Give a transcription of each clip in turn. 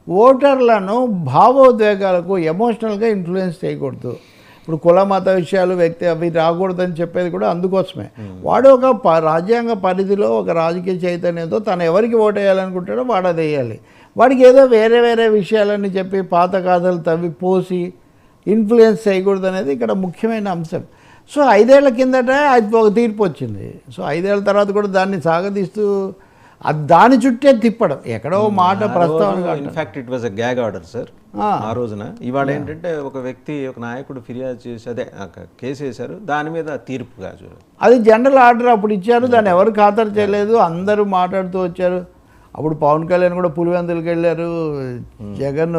ఓటర్లను భావోద్వేగాలకు ఎమోషనల్గా ఇన్ఫ్లుయెన్స్ చేయకూడదు. ఇప్పుడు కుల మత విషయాలు వ్యక్తి అవి రాకూడదని చెప్పేది కూడా అందుకోసమే. వాడు ఒక రాజ్యాంగ పరిధిలో ఒక రాజకీయ చైతన్యంతో తను ఎవరికి ఓటు వేయాలనుకుంటాడో వాడు అది వేయాలి. వాడికి ఏదో వేరే వేరే విషయాలని చెప్పి పాత గాథలు తవ్వి పోసి ఇన్ఫ్లుయెన్స్ చేయకూడదు అనేది ఇక్కడ ముఖ్యమైన అంశం. సో 5 ఏళ్ల కిందట అది ఒక తీర్పు వచ్చింది. సో 5 ఏళ్ల తర్వాత కూడా దాన్ని సాగదీస్తూ దాని చుట్టే తిప్పడం ఎక్కడో మాట ప్రస్తావన. In fact it was a gag order sir ఆ రోజున. ఇవాళ ఏంటంటే ఒక వ్యక్తి ఒక నాయకుడు ఫిర్యాదు చేసి అదే కేసు వేశారు, దాని మీద తీర్పుగా చూడాలి. అది జనరల్ ఆర్డర్ అప్పుడు ఇచ్చారు, దాన్ని ఎవరు ఖాతరు చేయలేదు, అందరూ మాట్లాడుతూ వచ్చారు. అప్పుడు పవన్ కళ్యాణ్ కూడా పులివెందులకు వెళ్ళారు, జగన్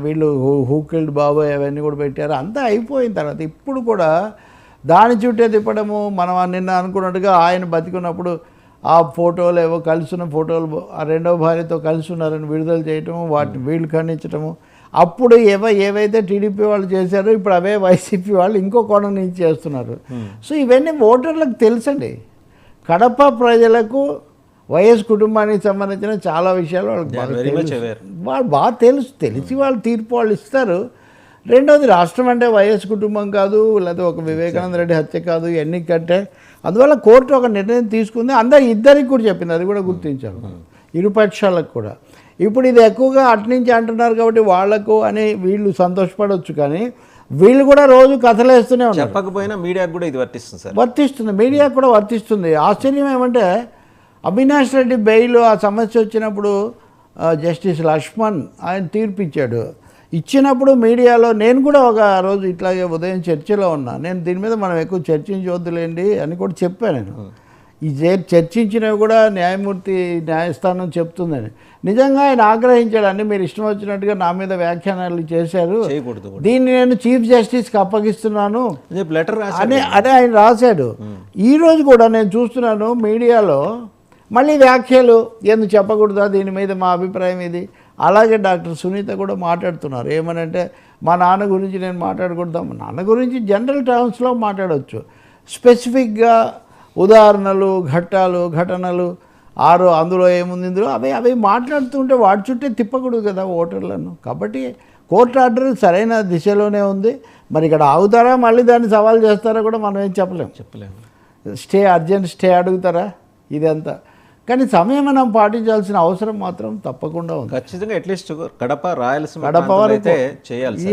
వీళ్ళు హూకిల్డ్ బాబాయ్ అవన్నీ కూడా పెట్టారు. అంతా అయిపోయిన తర్వాత ఇప్పుడు కూడా దాని చుట్టే తిప్పడము. మనం నిన్న అనుకున్నట్టుగా ఆయన బతికున్నప్పుడు ఆ ఫోటోలు ఏవో కలిసిన ఫోటోలు ఆ రెండవ భార్యతో కలిసి ఉన్నారని విడుదల చేయటము, వాటిని వీళ్ళు ఖండించడము. అప్పుడు ఏవైతే టీడీపీ వాళ్ళు చేశారో ఇప్పుడు అవే వైసీపీ వాళ్ళు ఇంకో కోణం నుంచి చేస్తున్నారు. సో ఇవన్నీ ఓటర్లకు తెలుసండి. కడప ప్రజలకు వైఎస్ కుటుంబానికి సంబంధించిన చాలా విషయాలు వాళ్ళు బాగా తెలిసి వాళ్ళు తీర్పు వాళ్ళు ఇస్తారు. రెండోది రాష్ట్రం అంటే వైఎస్ కుటుంబం కాదు, లేదా ఒక వివేకానంద రెడ్డి హత్య కాదు, ఎన్నికంటే అందువల్ల కోర్టు ఒక నిర్ణయం తీసుకుంది. ఇద్దరికి కూడా చెప్పింది, అది కూడా గుర్తించారు ఇరుపక్షాలకు కూడా. ఇప్పుడు ఇది ఎక్కువగా అట్నుంచి అంటున్నారు కాబట్టి వాళ్లకు అని వీళ్ళు సంతోషపడవచ్చు, కానీ వీళ్ళు కూడా రోజు కథలేస్తూనే ఉన్నారు. చెప్పకపోయినా మీడియాకు కూడా ఇది వర్తిస్తుంది సార్, వర్తిస్తుంది, మీడియాకు కూడా వర్తిస్తుంది. ఆశ్చర్యం ఏమంటే అవినాష్ రెడ్డి బెయిల్ ఆ సమస్య వచ్చినప్పుడు జస్టిస్ లక్ష్మణ్ ఆయన తీర్పు ఇచ్చినప్పుడు మీడియాలో నేను కూడా ఒక రోజు ఇట్లాగే ఉదయం చర్చలో ఉన్నా. నేను దీని మీద మనం ఎక్కువ చర్చించవద్దులేండి అని కూడా చెప్పాను. నేను ఈ చర్చించినవి కూడా న్యాయస్థానం చెప్తుందని. నిజంగా ఆయన ఆగ్రహించాడు, అన్ని మీరు ఇష్టం వచ్చినట్టుగా నా మీద వ్యాఖ్యానాలు చేశారు, దీన్ని నేను చీఫ్ జస్టిస్కి అప్పగిస్తున్నాను అని ఆయన రాశాడు. ఈరోజు కూడా నేను చూస్తున్నాను మీడియాలో మళ్ళీ వ్యాఖ్యలు ఎందుకు చెప్పకూడదా, దీని మీద మా అభిప్రాయం ఇది. అలాగే డాక్టర్ సునీత కూడా మాట్లాడుతున్నారు. ఏమనంటే మా నాన్న గురించి నేను మాట్లాడకూడదాం, నాన్న గురించి జనరల్ టర్మ్స్లో మాట్లాడవచ్చు, స్పెసిఫిక్గా ఉదాహరణలు ఘటనలు అందులో ఏముంది ఇందులో అవి మాట్లాడుతుంటే వాటి చుట్టే తిప్పకూడదు కదా ఓటర్లను. కాబట్టి కోర్టు ఆర్డర్ సరైన దిశలోనే ఉంది. మరి ఇక్కడ ఆగుతారా మళ్ళీ దాన్ని సవాల్ చేస్తారా కూడా మనం ఏం చెప్పలేము. అర్జెంట్ స్టే అడుగుతారా ఇదంతా. కానీ సమయం మనం పాటించాల్సిన అవసరం మాత్రం తప్పకుండా ఉంది. ఖచ్చితంగా అట్లీస్ట్ కడప రాయలసీమ అయితే చేయాలి.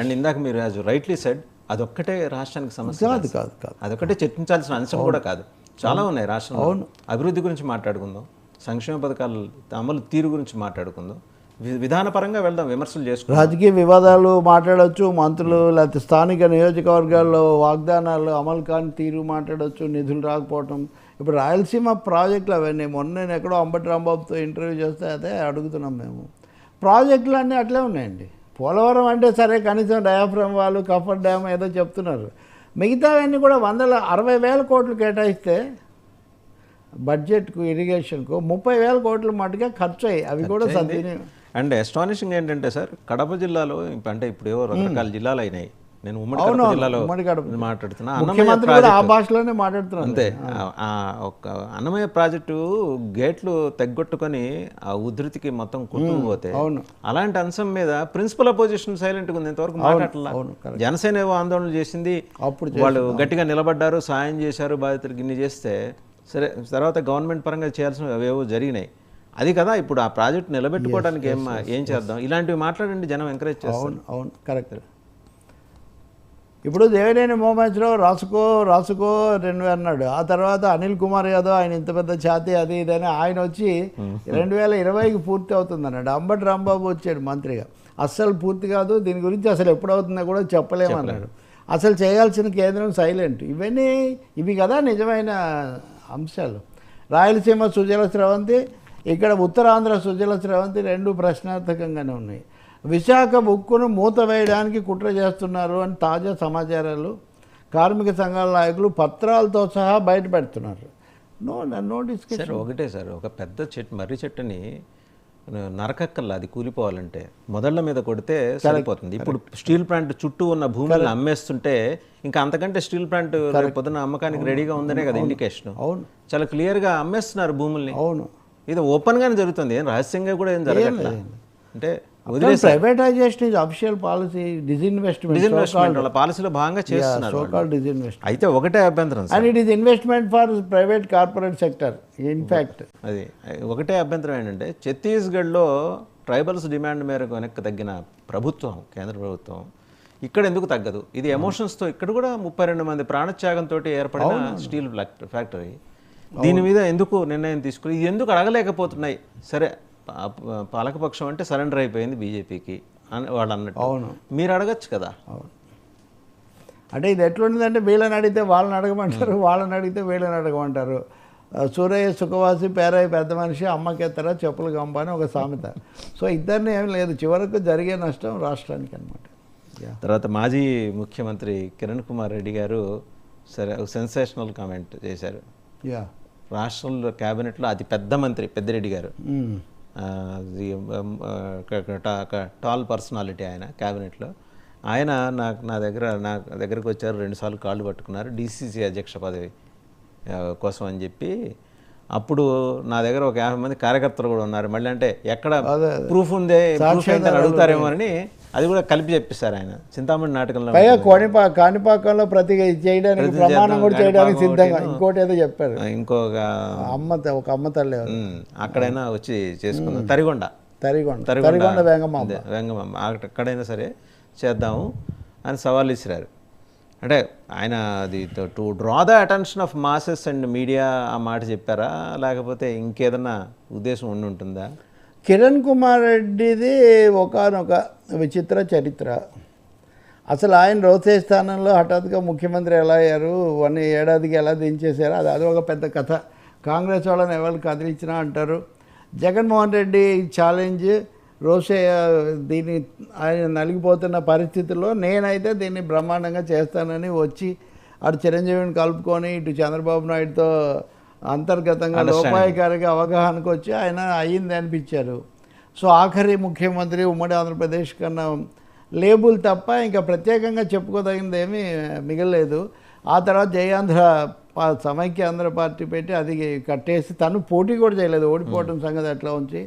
అండ్ ఇందాక మీరు రైట్లీ సెడ్ అదొక్కటే రాష్ట్రానికి సమస్య కాదు, అదొక్కటే చర్చించాల్సిన అంశం కూడా కాదు, చాలా ఉన్నాయి రాష్ట్రంలో. అభివృద్ధి గురించి మాట్లాడుకుందాం, సంక్షేమ పథకాల అమలు తీరు గురించి మాట్లాడుకుందాం, విధానపరంగా వెళ్దాం, విమర్శలు చేసుకుందాం, రాజకీయ వివాదాలు మాట్లాడవచ్చు, మంత్రులు లేకపోతే స్థానిక నియోజకవర్గాల్లో వాగ్దానాలు అమలు కాని తీరు మాట్లాడవచ్చు, నిధులు రాకపోవటం. ఇప్పుడు రాయలసీమ ప్రాజెక్టులు అవన్నీ మొన్న నేను ఎక్కడో అంబటి రాంబాబుతో ఇంటర్వ్యూ చేస్తే అదే అడుగుతున్నాం మేము. ప్రాజెక్టులు అన్నీ అట్లే ఉన్నాయండి. పోలవరం అంటే సరే కనీసం డయాఫ్రమ్ వాళ్ళు కఫర్ డ్యామ్ ఏదో చెప్తున్నారు, మిగతావన్నీ కూడా 60,000 కోట్లు కేటాయిస్తే బడ్జెట్కు ఇరిగేషన్కు 30,000 కోట్ల మటుగా ఖర్చు అయ్యాయి, అవి కూడా సద్వినియోగం. అండ్ అస్టానిషింగ్ ఏంటంటే సార్ కడప జిల్లాలో అంటే ఇప్పుడు ఏవో రకరకాల జిల్లాలు అయినాయి, నేను ఉమ్మడి కడప జిల్లాలో మాట్లాడుతున్నా, అంతే. ఒక అన్నమయ్య ప్రాజెక్టు గేట్లు తెగ్గొట్టుకొని ఆ ఉధృతికి మొత్తం కొట్టుకుపోతే అలాంటి అంశం మీద ప్రిన్సిపల్ అపోజిషన్ సైలెంట్గా ఉంది, ఇంతవరకు మాట్లాడలా. జనసేన ఏవో ఆందోళన చేసింది, వాళ్ళు గట్టిగా నిలబడ్డారు, సాయం చేశారు, బాధితులకు ఇన్ని చేస్తే సరే, తర్వాత గవర్నమెంట్ పరంగా చేయాల్సినవి అవేవో జరిగినాయి. అది కదా ఇప్పుడు ఆ ప్రాజెక్ట్ నిలబెట్టుకోవడానికి ఏం చేద్దాం, ఇలాంటివి మాట్లాడండి, జనం ఎంకరేజ్ చేస్తారు. అవును కరెక్ట్. ఇప్పుడు దేవినేని మోహన్రావు రాసుకో 2 అన్నాడు. ఆ తర్వాత అనిల్ కుమార్ యాదవ్ ఆయన ఇంత పెద్ద ఛాతీ అది ఇదని ఆయన వచ్చి 2020కి పూర్తి అవుతుంది అన్నాడు. అంబటి రాంబాబు వచ్చాడు మంత్రిగా, అస్సలు పూర్తి కాదు, దీని గురించి అసలు ఎప్పుడవుతుందో కూడా చెప్పలేమన్నాడు. అసలు చేయాల్సిన కేంద్రం సైలెంట్. ఇవి కదా నిజమైన అంశాలు. రాయలసీమ సుజల స్రవంతి, ఇక్కడ ఉత్తరాంధ్ర సుజల స్రవంతి 2 ప్రశ్నార్థకంగానే ఉన్నాయి. విశాఖ ఉక్కును మూత వేయడానికి కుట్ర చేస్తున్నారు అని తాజా సమాచారాలు కార్మిక సంఘాల నాయకులు పత్రాలతో సహా బయటపెడుతున్నారు. No discussion. ఒకటే సార్, ఒక పెద్ద మర్రి చెట్టుని నరకక్కల్లా అది కూలిపోవాలంటే మొదళ్ళ మీద కొడితే సరిపోతుంది. ఇప్పుడు స్టీల్ ప్లాంట్ చుట్టూ ఉన్న భూములను అమ్మేస్తుంటే ఇంకా అంతకంటే స్టీల్ ప్లాంట్ పొద్దున అమ్మకానికి రెడీగా ఉందనే కదా ఇండికేషన్. అవును, చాలా క్లియర్గా అమ్మేస్తున్నారు భూముల్ని. అవును, ఇది ఓపెన్గానే జరుగుతుంది, ఏం రహస్యంగా కూడా ఏం జరగట్లేదు. అంటే privatisation is official policy, disinvestment వాళ్ళ పాలసీలో భాగంగా చేస్తున్నారు డిజిన్వెస్ట్మెంట్. అయితే ఒకటే అభ్యంతరం sir, and it is investment for private corporate sector in fact. అది ఒకటే అభ్యంతరం ఏంటంటే ఛత్తీస్గఢ్లో ట్రైబల్స్ డిమాండ్ మేరకు వెనక్కి తగ్గిన ప్రభుత్వం, కేంద్ర ప్రభుత్వం ఇక్కడ ఎందుకు తగ్గదు? ఇది ఎమోషన్స్తో ఇక్కడ కూడా 32 మంది ప్రాణత్యాగంతో ఏర్పడిన స్టీల్ ఫ్యాక్టరీ, దీని మీద ఎందుకు నిర్ణయం తీసుకుని ఇది ఎందుకు అడగలేకపోతున్నాయి? సరే పాలకపక్షం అంటే సరెండర్ అయిపోయింది బీజేపీకి అని వాళ్ళు అన్నట్టు. అవును, మీరు అడగచ్చు కదా. అవును, అంటే ఇది ఎట్లుంటుందంటే వీళ్ళని అడిగితే వాళ్ళని అడగమంటారు, వాళ్ళని అడిగితే వీళ్ళని అడగమంటారు. సూరయ్య సుఖవాసి పేరయ్య పెద్ద మనిషి అమ్మకెత్తరా చెప్పులు గంప అని ఒక సామెత. సో ఇద్దరిని ఏం లేదు, చివరకు జరిగే నష్టం రాష్ట్రానికి అనమాట. తర్వాత మాజీ ముఖ్యమంత్రి కిరణ్ కుమార్ రెడ్డి గారు సరే సెన్సేషనల్ కామెంట్ చేశారు. రాష్ట్రంలో క్యాబినెట్లో అతి పెద్ద మంత్రి పెద్దిరెడ్డి గారు, టాల్ పర్సనాలిటీ ఆయన క్యాబినెట్లో, ఆయన నా దగ్గరకు వచ్చారు, 2 సార్లు కాళ్ళు పట్టుకున్నారు డీసీసీ అధ్యక్ష పదవి కోసం అని చెప్పి. అప్పుడు నా దగ్గర ఒక 50 మంది కార్యకర్తలు కూడా ఉన్నారు. మళ్ళీ అంటే ఎక్కడ ప్రూఫ్ ఉందే, ప్రూఫ్ ఏంటని అడుగుతారేమో అని అది కూడా కలిపి చెప్పిస్తారు ఆయన చింతామణి నాటకంలో. కాణిపాకంలో ప్రతి చేయడానికి ప్రమాణం కూడా చేయడానికి సిద్ధంగా. ఇంకోటి ఏదో చెప్పారు, ఇంకొక ఒక అమ్మ తల్లి అక్కడైనా వచ్చి చేసుకుందాం, తరిగొండ వెంగమ్మ అక్కడైనా సరే చేద్దాము అని సవాల్ ఇసిరారు. అంటే ఆయన అది to draw the attention of masses and media ఆ మాట చెప్పారా, లేకపోతే ఇంకేదన్నా ఉద్దేశం ఉండి ఉంటుందా? కిరణ్ కుమార్ రెడ్డిది ఒకానొక విచిత్ర చరిత్ర. అసలు ఆయన రోసే స్థానంలో హఠాత్తుగా ముఖ్యమంత్రి ఎలా అయ్యారు, 1 ఏడాదికి ఎలా దించేశారు, అది ఒక పెద్ద కథ. కాంగ్రెస్ వాళ్ళని ఎవరు కదిలించినా అంటారు. జగన్మోహన్ రెడ్డి ఛాలెంజ్, రోసే దీన్ని ఆయన నలిగిపోతున్న పరిస్థితుల్లో నేనైతే దీన్ని బ్రహ్మాండంగా చేస్తానని వచ్చి అటు చిరంజీవిని కలుపుకొని ఇటు చంద్రబాబు నాయుడుతో అంతర్గతంగా లోపాయకారిగా అవగాహనకు వచ్చి ఆయన అయ్యింది అనిపించారు. సో ఆఖరి ముఖ్యమంత్రి ఉమ్మడి ఆంధ్రప్రదేశ్ కన్నా లేబుల్ తప్ప ఇంకా ప్రత్యేకంగా చెప్పుకోదగినది ఏమీ మిగలలేదు. ఆ తర్వాత జయాంధ్ర సమైక్య ఆంధ్ర పార్టీ పెట్టి అది కట్టేసి తను పోటీ కూడా చేయలేదు, ఓడిపోవడం సంగతి అట్లా ఉంచి.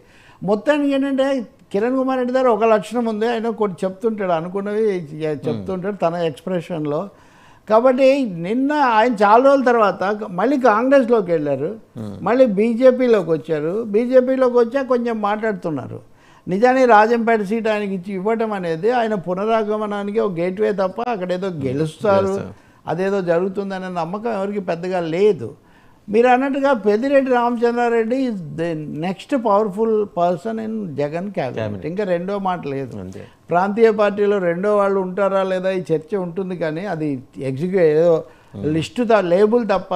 మొత్తానికి ఏంటంటే కిరణ్ కుమార్ రెడ్డి దగ్గర ఒక లక్షణం ఉంది, ఆయన కొన్ని చెప్తుంటాడు, అనుకున్నవి చెప్తుంటాడు తన ఎక్స్ప్రెషన్లో. కాబట్టి నిన్న ఆయన చాలా రోజుల తర్వాత మళ్ళీ కాంగ్రెస్లోకి వెళ్ళారు, మళ్ళీ బీజేపీలోకి వచ్చారు. బీజేపీలోకి వచ్చా కొంచెం మాట్లాడుతున్నారు. నిజానికి రాజంపేట సీట్ ఆయనకి ఇవ్వటం అనేది ఆయన పునరాగమనానికి ఒక గేట్వే తప్ప అక్కడేదో గెలుస్తారు అదేదో జరుగుతుందనే నమ్మకం ఎవరికి పెద్దగా లేదు. మీరు అన్నట్టుగా Peddireddy Ramachandra Reddy is the next powerful person in Jagan cabinet. ఇంకా రెండో మాట లేదు. ప్రాంతీయ పార్టీలో రెండో వాళ్ళు ఉంటారా లేదా ఈ చర్చ ఉంటుంది, కానీ అది ఏదో లిస్టు లేబుల్ తప్ప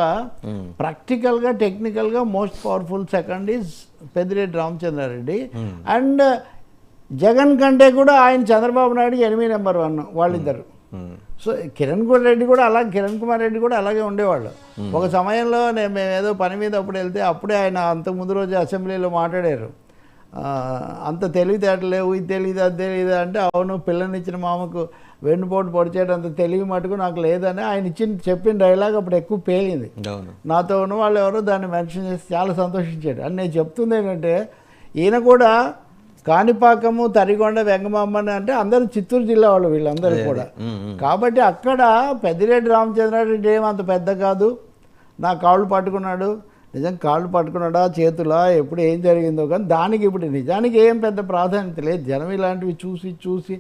ప్రాక్టికల్గా టెక్నికల్గా most powerful second is Peddireddy Ramachandra Reddy. And Jagan కంటే కూడా ఆయన చంద్రబాబు నాయుడు ఎనిమిది నెంబర్ 1 వాళ్ళిద్దరు. సో కిరణ్ కుమార్ రెడ్డి కూడా అలాగే ఉండేవాళ్ళు. ఒక సమయంలో మేము ఏదో పని మీద అప్పుడు వెళ్తే అప్పుడే ఆయన అంతకుముందు రోజు అసెంబ్లీలో మాట్లాడారు, అంత తెలివితేటలు లేవు, ఇది తెలియదు అది తెలియదు అంటే, అవును పిల్లనిచ్చిన మామకు వెన్నుపోటు పొడిచేటంత తెలివి మటుకు నాకు లేదని ఆయన చెప్పిన డైలాగ్ అప్పుడు ఎక్కువ పేలింది. నాతో ఉన్న వాళ్ళు ఎవరో దాన్ని మెన్షన్ చేసి చాలా సంతోషించాడు. అని నేను చెప్తుంది ఏంటంటే, ఈయన కూడా కాణిపాకము, తరిగొండ, వెంగమామని అంటే అందరూ చిత్తూరు జిల్లా వాళ్ళు వీళ్ళందరూ కూడా. కాబట్టి అక్కడ పెద్దిరెడ్డి రామచంద్రారెడ్డి ఏమంత పెద్ద కాదు, నా కాళ్ళు పట్టుకున్నాడు. నిజం కాళ్ళు పట్టుకున్నాడా చేతులా ఎప్పుడు ఏం జరిగిందో కానీ దానికి ఇప్పుడు నిజానికి ఏం పెద్ద ప్రాధాన్యత లేదు. జనం ఇలాంటివి చూసి